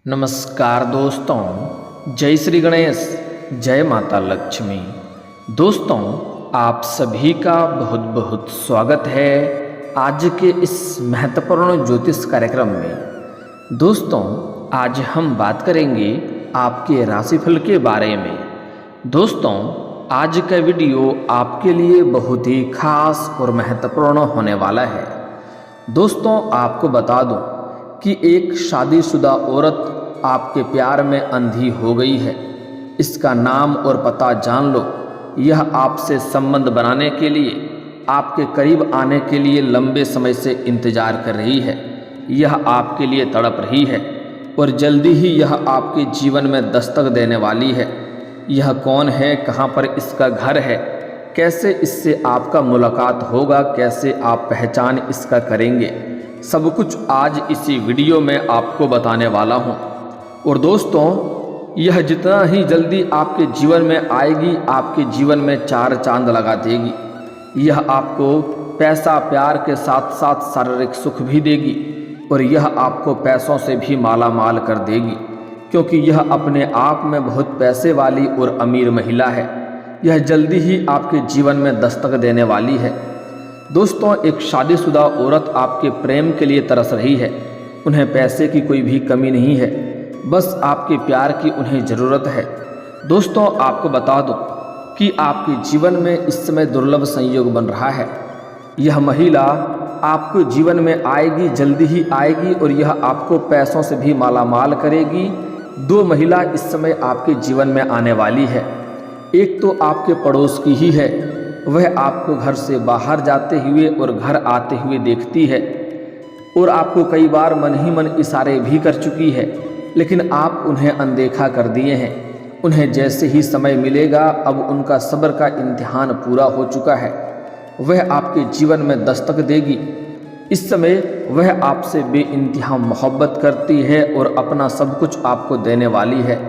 नमस्कार दोस्तों, जय श्री गणेश, जय माता लक्ष्मी। दोस्तों, आप सभी का बहुत बहुत स्वागत है आज के इस महत्वपूर्ण ज्योतिष कार्यक्रम में। दोस्तों, आज हम बात करेंगे आपके राशिफल के बारे में। दोस्तों, आज का वीडियो आपके लिए बहुत ही खास और महत्वपूर्ण होने वाला है। दोस्तों, आपको बता दूं कि एक शादीशुदा औरत आपके प्यार में अंधी हो गई है। इसका नाम और पता जान लो। यह आपसे संबंध बनाने के लिए, आपके करीब आने के लिए लंबे समय से इंतजार कर रही है। यह आपके लिए तड़प रही है और जल्दी ही यह आपके जीवन में दस्तक देने वाली है। यह कौन है, कहाँ पर इसका घर है, कैसे इससे आपका मुलाकात होगा, कैसे आप पहचान इसका करेंगे, सब कुछ आज इसी वीडियो में आपको बताने वाला हूँ। और दोस्तों, यह जितना ही जल्दी आपके जीवन में आएगी, आपके जीवन में चार चांद लगा देगी। यह आपको पैसा, प्यार के साथ साथ शारीरिक सुख भी देगी और यह आपको पैसों से भी माला माल कर देगी, क्योंकि यह अपने आप में बहुत पैसे वाली और अमीर महिला है। यह जल्दी ही आपके जीवन में दस्तक देने वाली है। दोस्तों, एक शादीशुदा औरत आपके प्रेम के लिए तरस रही है। उन्हें पैसे की कोई भी कमी नहीं है, बस आपके प्यार की उन्हें ज़रूरत है। दोस्तों, आपको बता दूं कि आपके जीवन में इस समय दुर्लभ संयोग बन रहा है। यह महिला आपके जीवन में आएगी, जल्दी ही आएगी और यह आपको पैसों से भी मालामाल करेगी। दो महिला इस समय आपके जीवन में आने वाली है। एक तो आपके पड़ोस की ही है, वह आपको घर से बाहर जाते हुए और घर आते हुए देखती है और आपको कई बार मन ही मन इशारे भी कर चुकी है, लेकिन आप उन्हें अनदेखा कर दिए हैं। उन्हें जैसे ही समय मिलेगा, अब उनका सब्र का इम्तिहान पूरा हो चुका है। वह आपके जीवन में दस्तक देगी। इस समय वह आपसे बेइंतहा मोहब्बत करती है और अपना सब कुछ आपको देने वाली है।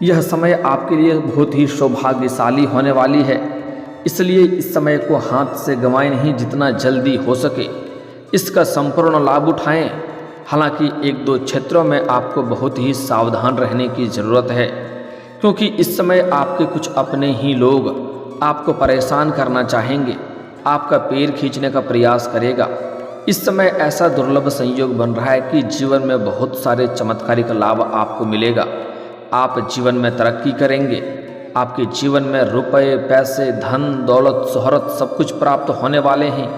यह समय आपके लिए बहुत ही सौभाग्यशाली होने वाली है, इसलिए इस समय को हाथ से गंवाएं नहीं। जितना जल्दी हो सके इसका संपूर्ण लाभ उठाएं। हालांकि एक दो क्षेत्रों में आपको बहुत ही सावधान रहने की ज़रूरत है, क्योंकि इस समय आपके कुछ अपने ही लोग आपको परेशान करना चाहेंगे, आपका पैर खींचने का प्रयास करेगा। इस समय ऐसा दुर्लभ संयोग बन रहा है कि जीवन में बहुत सारे चमत्कारिक लाभ आपको मिलेगा। आप जीवन में तरक्की करेंगे। आपके जीवन में रुपए, पैसे, धन, दौलत, शोहरत सब कुछ प्राप्त होने वाले हैं।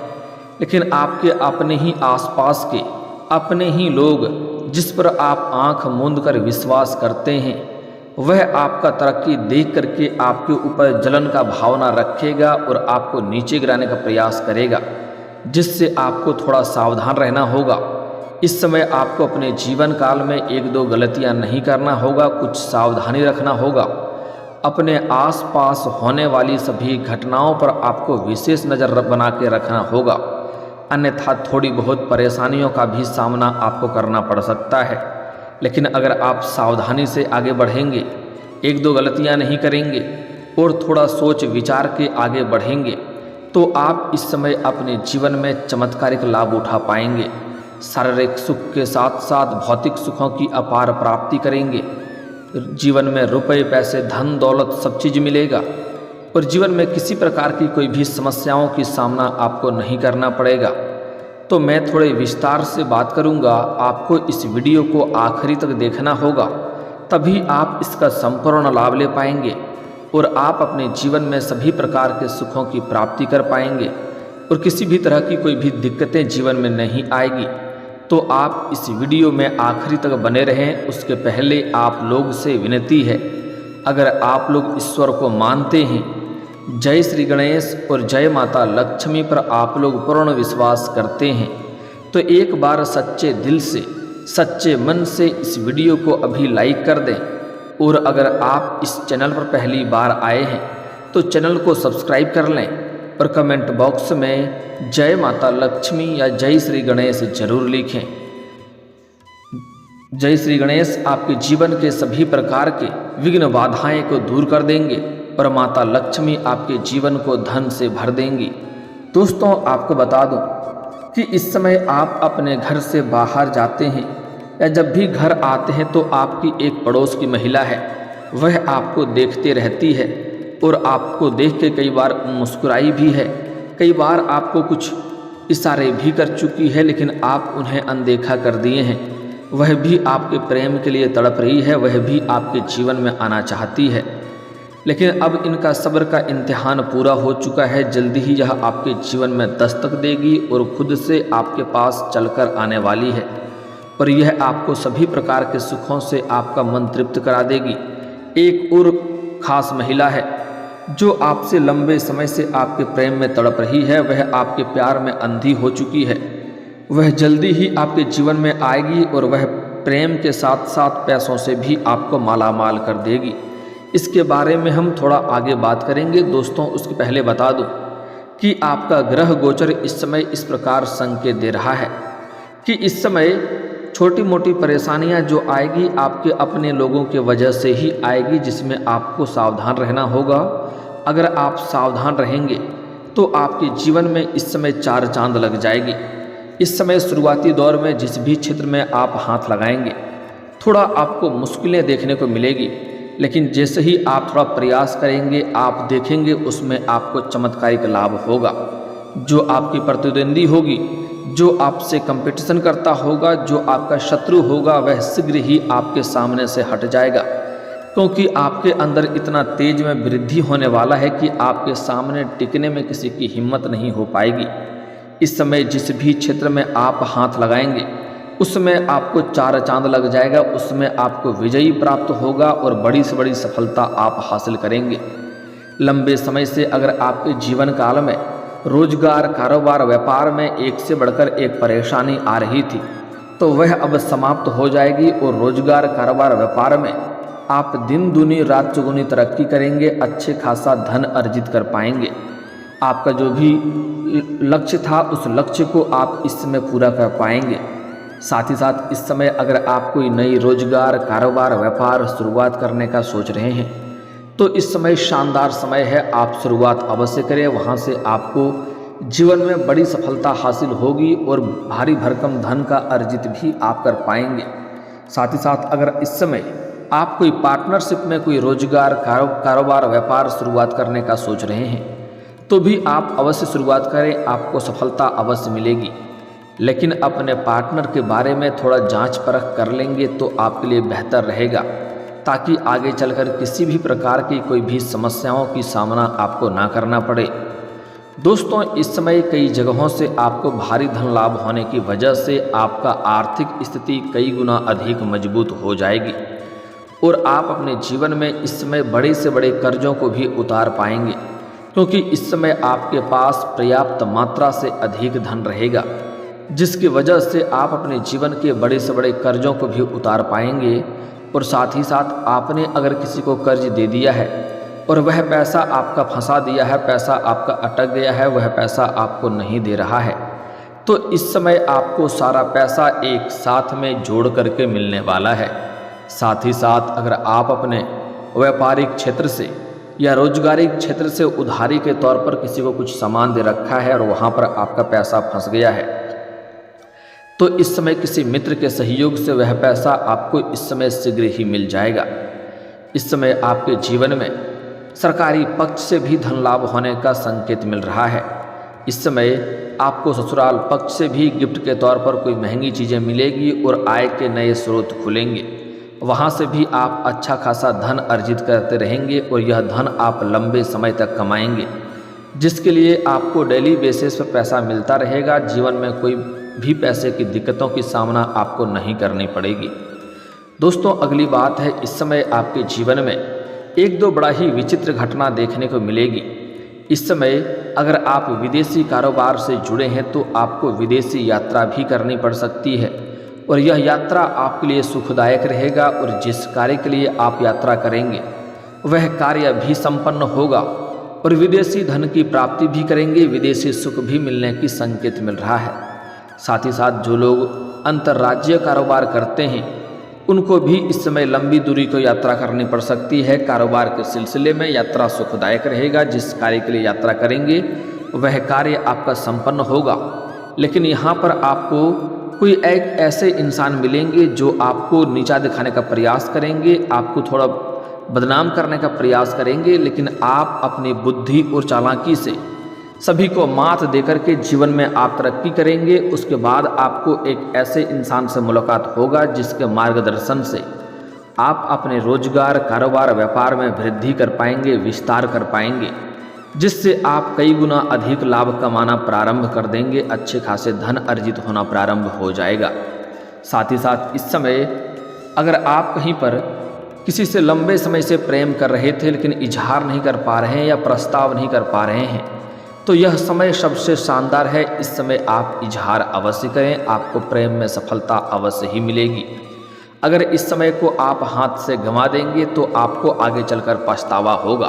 लेकिन आपके अपने ही आसपास के अपने ही लोग, जिस पर आप आंख मूंद कर विश्वास करते हैं, वह आपका तरक्की देख करके आपके ऊपर जलन का भावना रखेगा और आपको नीचे गिराने का प्रयास करेगा, जिससे आपको थोड़ा सावधान रहना होगा। इस समय आपको अपने जीवन काल में एक दो गलतियां नहीं करना होगा, कुछ सावधानी रखना होगा। अपने आसपास होने वाली सभी घटनाओं पर आपको विशेष नज़र बना के रखना होगा, अन्यथा थोड़ी बहुत परेशानियों का भी सामना आपको करना पड़ सकता है। लेकिन अगर आप सावधानी से आगे बढ़ेंगे, एक दो गलतियां नहीं करेंगे और थोड़ा सोच विचार के आगे बढ़ेंगे, तो आप इस समय अपने जीवन में चमत्कारिक लाभ उठा पाएंगे। शारीरिक सुख के साथ साथ भौतिक सुखों की अपार प्राप्ति करेंगे। जीवन में रुपए, पैसे, धन, दौलत सब चीज़ मिलेगा और जीवन में किसी प्रकार की कोई भी समस्याओं की सामना आपको नहीं करना पड़ेगा। तो मैं थोड़े विस्तार से बात करूंगा। आपको इस वीडियो को आखिरी तक देखना होगा, तभी आप इसका संपूर्ण लाभ ले पाएंगे और आप अपने जीवन में सभी प्रकार के सुखों की प्राप्ति कर पाएंगे और किसी भी तरह की कोई भी दिक्कतें जीवन में नहीं आएगी। तो आप इस वीडियो में आखिरी तक बने रहें। उसके पहले आप लोग से विनती है, अगर आप लोग ईश्वर को मानते हैं, जय श्री गणेश और जय माता लक्ष्मी पर आप लोग पूर्ण विश्वास करते हैं, तो एक बार सच्चे दिल से, सच्चे मन से इस वीडियो को अभी लाइक कर दें। और अगर आप इस चैनल पर पहली बार आए हैं तो चैनल को सब्सक्राइब कर लें और कमेंट बॉक्स में जय माता लक्ष्मी या जय श्री गणेश जरूर लिखें। जय श्री गणेश आपके जीवन के सभी प्रकार के विघ्न बाधाएं को दूर कर देंगे और माता लक्ष्मी आपके जीवन को धन से भर देंगी। दोस्तों, आपको बता दूं कि इस समय आप अपने घर से बाहर जाते हैं या जब भी घर आते हैं तो आपकी एक पड़ोस की महिला है वह आपको देखते रहती है और आपको देख के कई बार मुस्कुराई भी है, कई बार आपको कुछ इशारे भी कर चुकी है, लेकिन आप उन्हें अनदेखा कर दिए हैं। वह भी आपके प्रेम के लिए तड़प रही है, वह भी आपके जीवन में आना चाहती है, लेकिन अब इनका सब्र का इम्तिहान पूरा हो चुका है। जल्दी ही यह आपके जीवन में दस्तक देगी और खुद से आपके पास चलकर आने वाली है और यह आपको सभी प्रकार के सुखों से आपका मन तृप्त करा देगी। एक और खास महिला है जो आपसे लंबे समय से आपके प्रेम में तड़प रही है, वह आपके प्यार में अंधी हो चुकी है। वह जल्दी ही आपके जीवन में आएगी और वह प्रेम के साथ साथ पैसों से भी आपको मालामाल कर देगी। इसके बारे में हम थोड़ा आगे बात करेंगे दोस्तों। उसके पहले बता दूं कि आपका ग्रह गोचर इस समय इस प्रकार संकेत दे रहा है कि इस समय छोटी मोटी परेशानियां जो आएगी आपके अपने लोगों के वजह से ही आएगी, जिसमें आपको सावधान रहना होगा। अगर आप सावधान रहेंगे तो आपके जीवन में इस समय चार चांद लग जाएगी। इस समय शुरुआती दौर में जिस भी क्षेत्र में आप हाथ लगाएंगे थोड़ा आपको मुश्किलें देखने को मिलेगी, लेकिन जैसे ही आप थोड़ा प्रयास करेंगे आप देखेंगे उसमें आपको चमत्कारिक लाभ होगा। जो आपकी प्रतिद्वंदी होगी, जो आपसे कंपटीशन करता होगा, जो आपका शत्रु होगा, वह शीघ्र ही आपके सामने से हट जाएगा, क्योंकि आपके अंदर इतना तेज में वृद्धि होने वाला है कि आपके सामने टिकने में किसी की हिम्मत नहीं हो पाएगी। इस समय जिस भी क्षेत्र में आप हाथ लगाएंगे उसमें आपको चार चांद लग जाएगा, उसमें आपको विजयी प्राप्त होगा और बड़ी से बड़ी सफलता आप हासिल करेंगे। लंबे समय से अगर आपके जीवन काल में रोजगार, कारोबार, व्यापार में एक से बढ़कर एक परेशानी आ रही थी तो वह अब समाप्त हो जाएगी और रोजगार, कारोबार, व्यापार में आप दिन दूनी रात चौगुनी तरक्की करेंगे, अच्छे खासा धन अर्जित कर पाएंगे। आपका जो भी लक्ष्य था उस लक्ष्य को आप इस समय पूरा कर पाएंगे। साथ ही साथ इस समय अगर आप कोई नई रोजगार, कारोबार, व्यापार शुरुआत करने का सोच रहे हैं तो इस समय शानदार समय है, आप शुरुआत अवश्य करें। वहाँ से आपको जीवन में बड़ी सफलता हासिल होगी और भारी भरकम धन का अर्जित भी आप कर पाएंगे। साथ ही साथ अगर इस समय आप कोई पार्टनरशिप में कोई रोजगार, कारोबार, व्यापार शुरुआत करने का सोच रहे हैं तो भी आप अवश्य शुरुआत करें, आपको सफलता अवश्य मिलेगी। लेकिन अपने पार्टनर के बारे में थोड़ा जांच परख कर लेंगे तो आपके लिए बेहतर रहेगा, ताकि आगे चलकर किसी भी प्रकार की कोई भी समस्याओं की सामना आपको ना करना पड़े। दोस्तों, इस समय कई जगहों से आपको भारी धन लाभ होने की वजह से आपका आर्थिक स्थिति कई गुना अधिक मजबूत हो जाएगी और आप अपने जीवन में इस समय बड़े से बड़े कर्जों को भी उतार पाएंगे, क्योंकि इस समय आपके पास पर्याप्त मात्रा से अधिक धन रहेगा, जिसकी वजह से आप अपने जीवन के बड़े से बड़े कर्जों को भी उतार पाएंगे। और साथ ही साथ आपने अगर किसी को कर्ज दे दिया है और वह पैसा आपका फंसा दिया है, पैसा आपका अटक गया है, वह पैसा आपको नहीं दे रहा है, तो इस समय आपको सारा पैसा एक साथ में जोड़ करके मिलने वाला है। साथ ही साथ अगर आप अपने व्यापारिक क्षेत्र से या रोजगारिक क्षेत्र से उधारी के तौर पर किसी को कुछ सामान दे रखा है और वहाँ पर आपका पैसा फंस गया है तो इस समय किसी मित्र के सहयोग से वह पैसा आपको इस समय शीघ्र ही मिल जाएगा। इस समय आपके जीवन में सरकारी पक्ष से भी धन लाभ होने का संकेत मिल रहा है। इस समय आपको ससुराल पक्ष से भी गिफ्ट के तौर पर कोई महंगी चीज़ें मिलेगी और आय के नए स्रोत खुलेंगे, वहाँ से भी आप अच्छा खासा धन अर्जित करते रहेंगे और यह धन आप लंबे समय तक कमाएंगे, जिसके लिए आपको डेली बेसिस पर पैसा मिलता रहेगा। जीवन में कोई भी पैसे की दिक्कतों की सामना आपको नहीं करनी पड़ेगी। दोस्तों, अगली बात है, इस समय आपके जीवन में एक दो बड़ा ही विचित्र घटना देखने को मिलेगी। इस समय अगर आप विदेशी कारोबार से जुड़े हैं तो आपको विदेशी यात्रा भी करनी पड़ सकती है और यह यात्रा आपके लिए सुखदायक रहेगा और जिस कार्य के लिए आप यात्रा करेंगे वह कार्य भी संपन्न होगा और विदेशी धन की प्राप्ति भी करेंगे, विदेशी सुख भी मिलने की संकेत मिल रहा है। साथ ही साथ जो लोग अंतर्राज्यीय कारोबार करते हैं उनको भी इस समय लंबी दूरी को यात्रा करनी पड़ सकती है। कारोबार के सिलसिले में यात्रा सुखदायक रहेगा, जिस कार्य के लिए यात्रा करेंगे वह कार्य आपका संपन्न होगा, लेकिन यहाँ पर आपको कोई एक ऐसे इंसान मिलेंगे जो आपको नीचा दिखाने का प्रयास करेंगे, आपको थोड़ा बदनाम करने का प्रयास करेंगे, लेकिन आप अपनी बुद्धि और चालाकी से सभी को मात देकर के जीवन में आप तरक्की करेंगे। उसके बाद आपको एक ऐसे इंसान से मुलाकात होगा जिसके मार्गदर्शन से आप अपने रोजगार, कारोबार, व्यापार में वृद्धि कर पाएंगे, विस्तार कर पाएंगे, जिससे आप कई गुना अधिक लाभ कमाना प्रारंभ कर देंगे, अच्छे खासे धन अर्जित होना प्रारंभ हो जाएगा। साथ ही साथ इस समय अगर आप कहीं पर किसी से लंबे समय से प्रेम कर रहे थे लेकिन इजहार नहीं कर पा रहे हैं या प्रस्ताव नहीं कर पा रहे हैं, तो यह समय सबसे शानदार है। इस समय आप इजहार अवश्य करें, आपको प्रेम में सफलता अवश्य ही मिलेगी। अगर इस समय को आप हाथ से गंवा देंगे तो आपको आगे चलकर पछतावा होगा,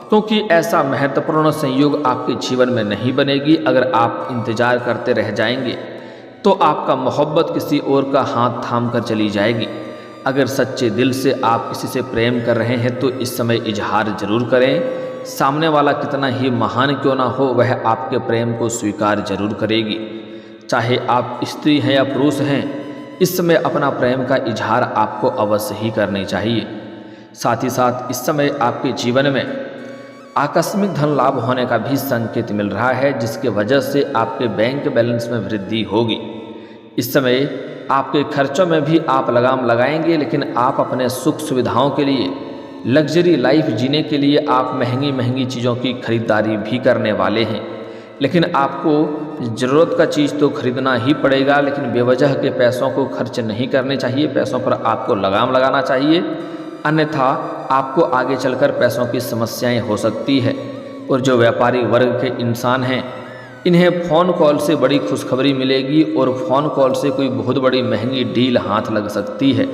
क्योंकि ऐसा महत्वपूर्ण संयोग आपके जीवन में नहीं बनेगी। अगर आप इंतजार करते रह जाएंगे तो आपका मोहब्बत किसी और का हाथ थाम कर चली जाएगी। अगर सच्चे दिल से आप किसी से प्रेम कर रहे हैं तो इस समय इजहार जरूर करें। सामने वाला कितना ही महान क्यों ना हो, वह आपके प्रेम को स्वीकार जरूर करेगी। चाहे आप स्त्री हैं या पुरुष हैं, इस समय अपना प्रेम का इजहार आपको अवश्य ही करनी चाहिए। साथ ही साथ इस समय आपके जीवन में आकस्मिक धन लाभ होने का भी संकेत मिल रहा है, जिसके वजह से आपके बैंक बैलेंस में वृद्धि होगी। इस समय आपके खर्चों में भी आप लगाम लगाएंगे, लेकिन आप अपने सुख सुविधाओं के लिए, लग्जरी लाइफ जीने के लिए आप महंगी महंगी चीज़ों की खरीदारी भी करने वाले हैं। लेकिन आपको ज़रूरत का चीज़ तो खरीदना ही पड़ेगा, लेकिन बेवजह के पैसों को खर्च नहीं करने चाहिए। पैसों पर आपको लगाम लगाना चाहिए, अन्यथा आपको आगे चलकर पैसों की समस्याएं हो सकती है। और जो व्यापारी वर्ग के इंसान हैं, इन्हें फ़ोन कॉल से बड़ी खुशखबरी मिलेगी और फ़ोन कॉल से कोई बहुत बड़ी महंगी डील हाथ लग सकती है,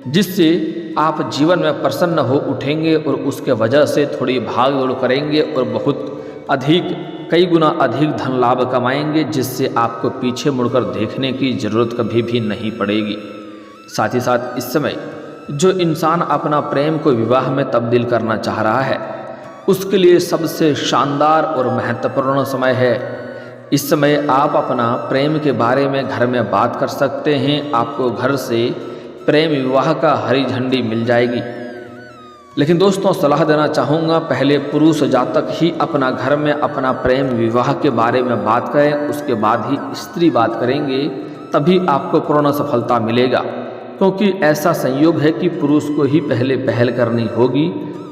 जिससे आप जीवन में प्रसन्न हो उठेंगे और उसके वजह से थोड़ी भाग दौड़ करेंगे और बहुत अधिक, कई गुना अधिक धन लाभ कमाएंगे, जिससे आपको पीछे मुड़कर देखने की ज़रूरत कभी भी नहीं पड़ेगी। साथ ही साथ इस समय जो इंसान अपना प्रेम को विवाह में तब्दील करना चाह रहा है, उसके लिए सबसे शानदार और महत्वपूर्ण समय है। इस समय आप अपना प्रेम के बारे में घर में बात कर सकते हैं। आपको घर से प्रेम विवाह का हरी झंडी मिल जाएगी। लेकिन दोस्तों, सलाह देना चाहूँगा, पहले पुरुष जातक ही अपना घर में अपना प्रेम विवाह के बारे में बात करें, उसके बाद ही स्त्री बात करेंगे, तभी आपको पूर्ण सफलता मिलेगा। क्योंकि ऐसा संयोग है कि पुरुष को ही पहले पहल करनी होगी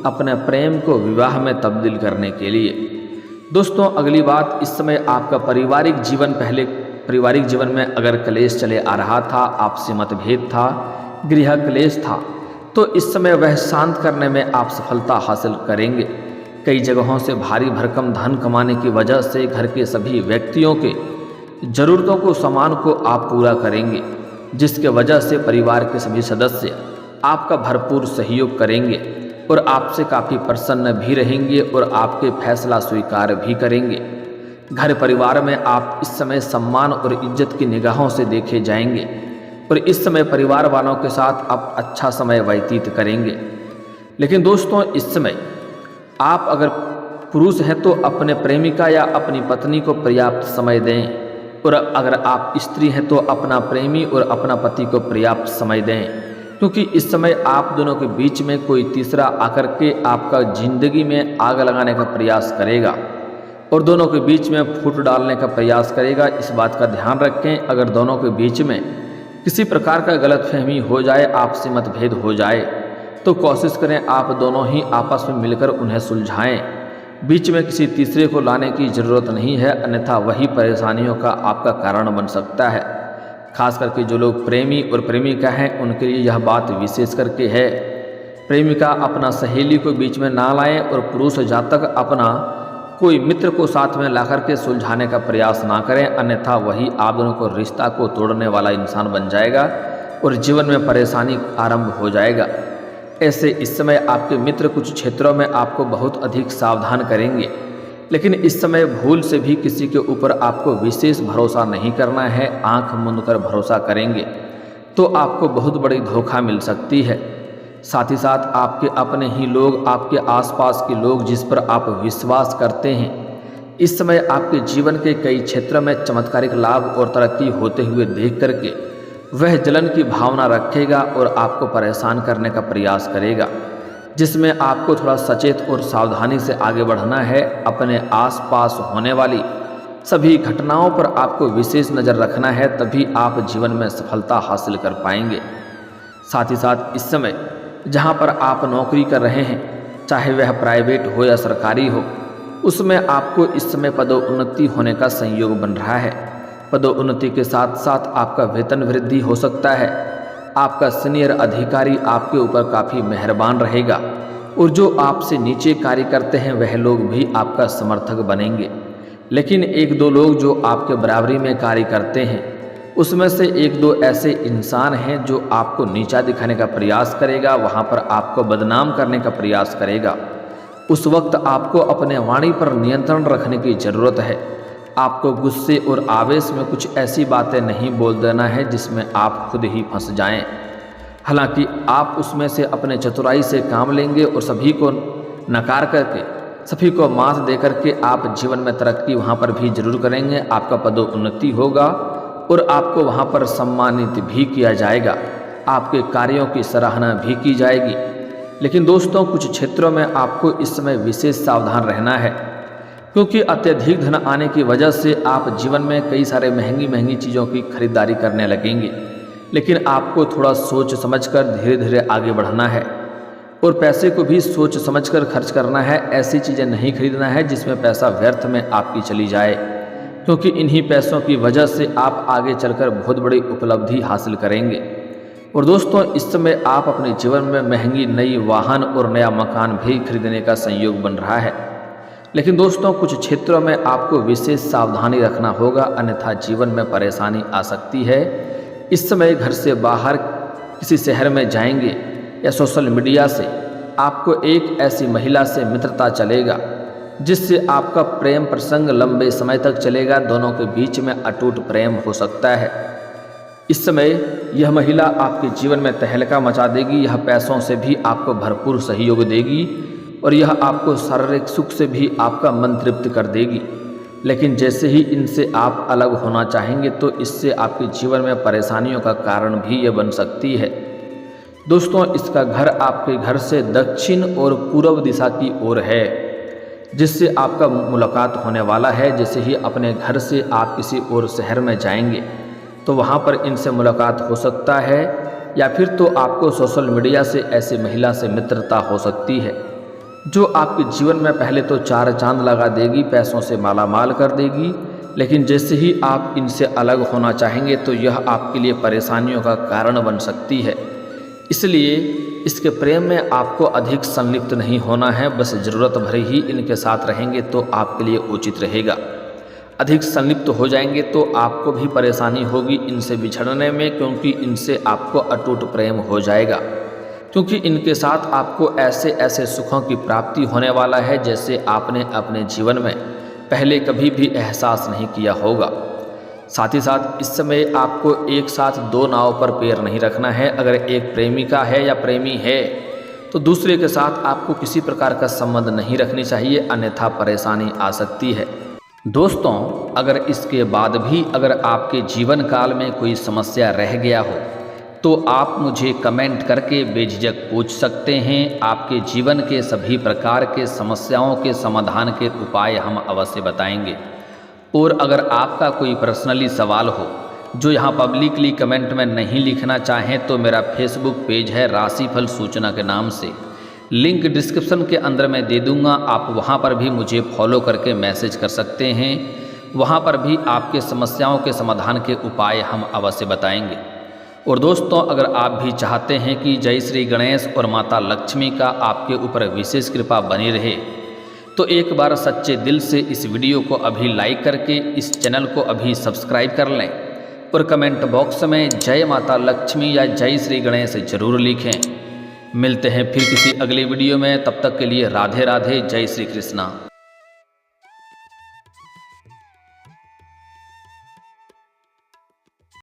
अपने प्रेम को विवाह में तब्दील करने के लिए। दोस्तों, अगली बात, इस समय आपका पारिवारिक जीवन, पहले पारिवारिक जीवन में अगर क्लेश चले आ रहा था, आपसी मतभेद था, गृह क्लेश था, तो इस समय वह शांत करने में आप सफलता हासिल करेंगे। कई जगहों से भारी भरकम धन कमाने की वजह से घर के सभी व्यक्तियों के ज़रूरतों को, सामान को आप पूरा करेंगे, जिसके वजह से परिवार के सभी सदस्य आपका भरपूर सहयोग करेंगे और आपसे काफ़ी प्रसन्न भी रहेंगे और आपके फैसला स्वीकार भी करेंगे। घर परिवार में आप इस समय सम्मान और इज्जत की निगाहों से देखे जाएंगे और इस समय परिवार वालों के साथ आप अच्छा समय व्यतीत करेंगे। लेकिन दोस्तों, इस समय आप अगर पुरुष हैं तो अपने प्रेमिका या अपनी पत्नी को पर्याप्त समय दें, और अगर आप स्त्री हैं तो अपना प्रेमी और अपना पति को पर्याप्त समय दें, क्योंकि इस समय आप दोनों के बीच में कोई तीसरा आकर के आपका जिंदगी में आग लगाने का प्रयास करेगा और दोनों के बीच में फूट डालने का प्रयास करेगा। इस बात का ध्यान रखें, अगर दोनों के बीच में किसी प्रकार का गलतफहमी हो जाए, आपसी मतभेद हो जाए, तो कोशिश करें आप दोनों ही आपस में मिलकर उन्हें सुलझाएं। बीच में किसी तीसरे को लाने की ज़रूरत नहीं है, अन्यथा वही परेशानियों का आपका कारण बन सकता है। खास करके जो लोग प्रेमी और प्रेमिका हैं, उनके लिए यह बात विशेष करके है। प्रेमिका अपना सहेली को बीच में ना लाएं और पुरुष जातक अपना कोई मित्र को साथ में लाकर के सुलझाने का प्रयास ना करें, अन्यथा वही आप दोनों को रिश्ता को तोड़ने वाला इंसान बन जाएगा और जीवन में परेशानी आरंभ हो जाएगा। ऐसे इस समय आपके मित्र कुछ क्षेत्रों में आपको बहुत अधिक सावधान करेंगे, लेकिन इस समय भूल से भी किसी के ऊपर आपको विशेष भरोसा नहीं करना है। आंख मूंद कर भरोसा करेंगे तो आपको बहुत बड़ी धोखा मिल सकती है। साथ ही साथ आपके अपने ही लोग, आपके आसपास के लोग जिस पर आप विश्वास करते हैं, इस समय आपके जीवन के कई क्षेत्रों में चमत्कारिक लाभ और तरक्की होते हुए देख करके वह जलन की भावना रखेगा और आपको परेशान करने का प्रयास करेगा, जिसमें आपको थोड़ा सचेत और सावधानी से आगे बढ़ना है। अपने आसपास होने वाली सभी घटनाओं पर आपको विशेष नज़र रखना है, तभी आप जीवन में सफलता हासिल कर पाएंगे। साथ ही साथ इस समय जहां पर आप नौकरी कर रहे हैं, चाहे वह प्राइवेट हो या सरकारी हो, उसमें आपको इस समय पदोन्नति होने का संयोग बन रहा है। पदोन्नति के साथ साथ आपका वेतन वृद्धि हो सकता है। आपका सीनियर अधिकारी आपके ऊपर काफ़ी मेहरबान रहेगा और जो आपसे नीचे कार्य करते हैं वह लोग भी आपका समर्थक बनेंगे। लेकिन एक दो लोग जो आपके बराबरी में कार्य करते हैं, उसमें से एक दो ऐसे इंसान हैं जो आपको नीचा दिखाने का प्रयास करेगा, वहाँ पर आपको बदनाम करने का प्रयास करेगा। उस वक्त आपको अपने वाणी पर नियंत्रण रखने की ज़रूरत है। आपको गुस्से और आवेश में कुछ ऐसी बातें नहीं बोल देना है जिसमें आप खुद ही फंस जाएं। हालांकि आप उसमें से अपने चतुराई से काम लेंगे और सभी को नकार करके, सभी को मात दे करके आप जीवन में तरक्की वहाँ पर भी जरूर करेंगे। आपका पदोन्नति होगा और आपको वहाँ पर सम्मानित भी किया जाएगा। आपके कार्यों की सराहना भी की जाएगी। लेकिन दोस्तों, कुछ क्षेत्रों में आपको इस समय विशेष सावधान रहना है, क्योंकि अत्यधिक धन आने की वजह से आप जीवन में कई सारे महंगी महंगी चीज़ों की खरीदारी करने लगेंगे। लेकिन आपको थोड़ा सोच समझकर धीरे धीरे आगे बढ़ना है और पैसे को भी सोच समझकर खर्च करना है। ऐसी चीज़ें नहीं खरीदना है जिसमें पैसा व्यर्थ में आपकी चली जाए, क्योंकि इन्हीं पैसों की वजह से आप आगे चलकर बहुत बड़ी उपलब्धि हासिल करेंगे। और दोस्तों, इस समय आप अपने जीवन में महंगी नई वाहन और नया मकान भी खरीदने का संयोग बन रहा है। लेकिन दोस्तों, कुछ क्षेत्रों में आपको विशेष सावधानी रखना होगा, अन्यथा जीवन में परेशानी आ सकती है। इस समय घर से बाहर किसी शहर में जाएंगे या सोशल मीडिया से आपको एक ऐसी महिला से मित्रता चलेगा जिससे आपका प्रेम प्रसंग लंबे समय तक चलेगा। दोनों के बीच में अटूट प्रेम हो सकता है। इस समय यह महिला आपके जीवन में तहलका मचा देगी। यह पैसों से भी आपको भरपूर सहयोग देगी और यह आपको शारीरिक सुख से भी आपका मन तृप्त कर देगी। लेकिन जैसे ही इनसे आप अलग होना चाहेंगे तो इससे आपके जीवन में परेशानियों का कारण भी ये बन सकती है। दोस्तों, इसका घर आपके घर से दक्षिण और पूर्व दिशा की ओर है, जिससे आपका मुलाकात होने वाला है। जैसे ही अपने घर से आप किसी और शहर में जाएंगे तो वहाँ पर इनसे मुलाकात हो सकता है, या फिर तो आपको सोशल मीडिया से ऐसी महिला से मित्रता हो सकती है जो आपके जीवन में पहले तो चार चांद लगा देगी, पैसों से मालामाल कर देगी। लेकिन जैसे ही आप इनसे अलग होना चाहेंगे तो यह आपके लिए परेशानियों का कारण बन सकती है। इसलिए इसके प्रेम में आपको अधिक संलिप्त नहीं होना है, बस ज़रूरत भर ही इनके साथ रहेंगे तो आपके लिए उचित रहेगा। अधिक संलिप्त हो जाएंगे तो आपको भी परेशानी होगी इनसे बिछड़ने में, क्योंकि इनसे आपको अटूट प्रेम हो जाएगा। क्योंकि इनके साथ आपको ऐसे ऐसे सुखों की प्राप्ति होने वाला है जैसे आपने अपने जीवन में पहले कभी भी एहसास नहीं किया होगा। साथ ही साथ इस समय आपको एक साथ दो नाव पर पैर नहीं रखना है। अगर एक प्रेमिका है या प्रेमी है तो दूसरे के साथ आपको किसी प्रकार का संबंध नहीं रखनी चाहिए, अन्यथा परेशानी आ सकती है। दोस्तों, अगर इसके बाद भी अगर आपके जीवन काल में कोई समस्या रह गया हो तो आप मुझे कमेंट करके बेझिझक पूछ सकते हैं। आपके जीवन के सभी प्रकार के समस्याओं के समाधान के उपाय हम अवश्य बताएंगे। और अगर आपका कोई पर्सनली सवाल हो जो यहाँ पब्लिकली कमेंट में नहीं लिखना चाहें तो मेरा फेसबुक पेज है राशिफल सूचना के नाम से, लिंक डिस्क्रिप्शन के अंदर मैं दे दूंगा। आप वहाँ पर भी मुझे फॉलो करके मैसेज कर सकते हैं। वहाँ पर भी आपके समस्याओं के समाधान के उपाय हम अवश्य बताएंगे। और दोस्तों, अगर आप भी चाहते हैं कि जय श्री गणेश और माता लक्ष्मी का आपके ऊपर विशेष कृपा बनी रहे तो एक बार सच्चे दिल से इस वीडियो को अभी लाइक करके इस चैनल को अभी सब्सक्राइब कर लें और कमेंट बॉक्स में जय माता लक्ष्मी या जय श्री गणेश जरूर लिखें। मिलते हैं फिर किसी अगली वीडियो में, तब तक के लिए राधे राधे, जय श्री कृष्णा।